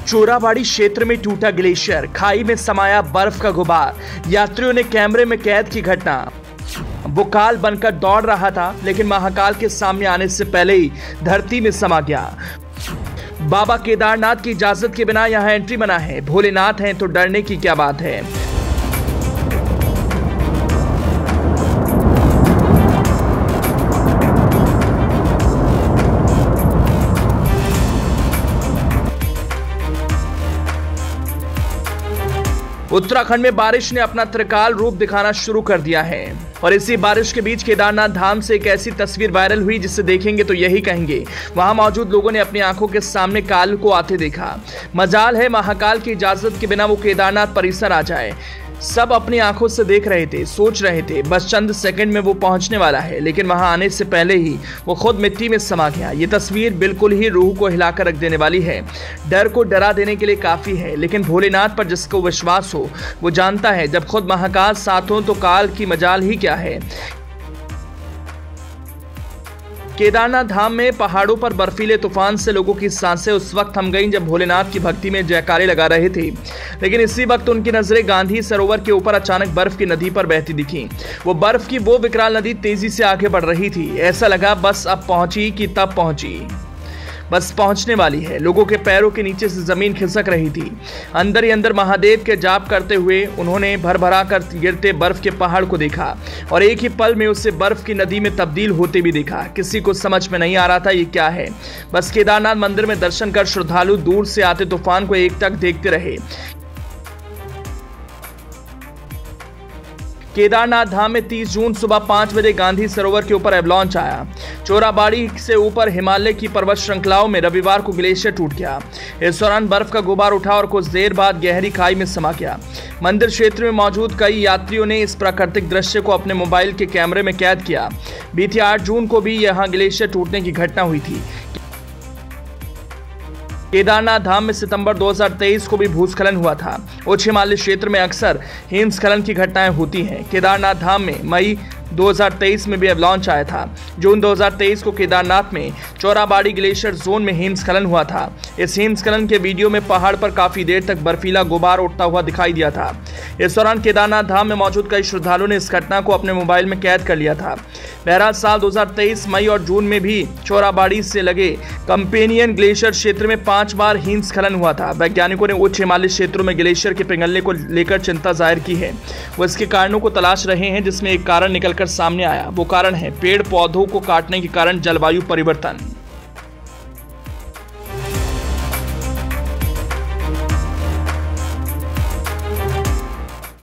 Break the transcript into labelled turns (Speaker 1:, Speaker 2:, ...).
Speaker 1: चोराबाड़ी क्षेत्र में टूटा ग्लेशियर, खाई में समाया बर्फ का गुबार। यात्रियों ने कैमरे में कैद की घटना। वो काल बनकर दौड़ रहा था, लेकिन महाकाल के सामने आने से पहले ही धरती में समा गया। बाबा केदारनाथ की इजाजत के बिना यहां एंट्री मना है। भोलेनाथ हैं तो डरने की क्या बात है। उत्तराखंड में बारिश ने अपना त्रिकाल रूप दिखाना शुरू कर दिया है और इसी बारिश के बीच केदारनाथ धाम से एक ऐसी तस्वीर वायरल हुई जिसे देखेंगे तो यही कहेंगे, वहां मौजूद लोगों ने अपनी आंखों के सामने काल को आते देखा। मजाल है महाकाल की इजाजत के बिना वो केदारनाथ परिसर आ जाए। सब अपनी आंखों से देख रहे थे, सोच रहे थे बस चंद सेकंड में वो पहुंचने वाला है, लेकिन वहां आने से पहले ही वो खुद मिट्टी में समा गया। ये तस्वीर बिल्कुल ही रूह को हिलाकर रख देने वाली है। डर को डरा देने के लिए काफी है, लेकिन भोलेनाथ पर जिसको विश्वास हो वो जानता है जब खुद महाकाल साथ हो तो काल की मजाल ही क्या है। केदारनाथ धाम में पहाड़ों पर बर्फीले तूफान से लोगों की सांसें उस वक्त थम गईं जब भोलेनाथ की भक्ति में जयकारे लगा रहे थे, लेकिन इसी वक्त उनकी नजरें गांधी सरोवर के ऊपर अचानक बर्फ की नदी पर बहती दिखी। वो बर्फ की वो विकराल नदी तेजी से आगे बढ़ रही थी। ऐसा लगा बस अब पहुंची कि तब पहुंची, बस पहुंचने वाली है। लोगों के पैरों के नीचे से जमीन खिसक रही थी। अंदर ही अंदर महादेव के जाप करते हुए उन्होंने भरभरा कर गिरते बर्फ के पहाड़ को देखा और एक ही पल में उसे बर्फ की नदी में तब्दील होते भी देखा। किसी को समझ में नहीं आ रहा था ये क्या है। बस केदारनाथ मंदिर में दर्शन कर श्रद्धालु दूर से आते तूफान को एकटक देखते रहे। केदारनाथ धाम में 30 जून सुबह 5 बजे गांधी सरोवर के ऊपर एवलांच आया। चोराबाड़ी से ऊपर हिमालय की पर्वत श्रृंखलाओं में रविवार को ग्लेशियर टूट गया। इस दौरान बर्फ का गुबार उठा और कुछ देर बाद गहरी खाई में समा गया। मंदिर क्षेत्र में मौजूद कई यात्रियों ने इस प्राकृतिक दृश्य को अपने मोबाइल के कैमरे में कैद किया। बीते 8 जून को भी यहां ग्लेशियर टूटने की घटना हुई थी। केदारनाथ धाम में सितंबर 2023 को भी भूस्खलन हुआ था। उच्च हिमालय क्षेत्र में अक्सर हिमस्खलन की घटनाएं होती हैं। केदारनाथ धाम में मई 2023 में भी एवलांच आया था। जून 2023 को केदारनाथ में चोराबाड़ी ग्लेशियर जोन में हिमस्खलन हुआ था। इस हिमस्खलन के वीडियो में पहाड़ पर काफी देर तक बर्फीला गुबार उठता हुआ दिखाई दिया था। इस दौरान केदारनाथ धाम में मौजूद कई श्रद्धालुओं ने इस घटना को अपने मोबाइल में कैद कर लिया था। बहरहाल साल 2023 मई और जून में भी चोराबाड़ी से लगे कंपेनियन ग्लेशियर क्षेत्र में 5 बार हिमस्खलन हुआ था। वैज्ञानिकों ने उच्च हिमालय क्षेत्रों में ग्लेशियर के पिघलने को लेकर चिंता जाहिर की है। वो इसके कारणों को तलाश रहे हैं, जिसमें एक कारण निकलकर सामने आया। वो कारण है पेड़ पौधों को काटने के कारण जलवायु परिवर्तन।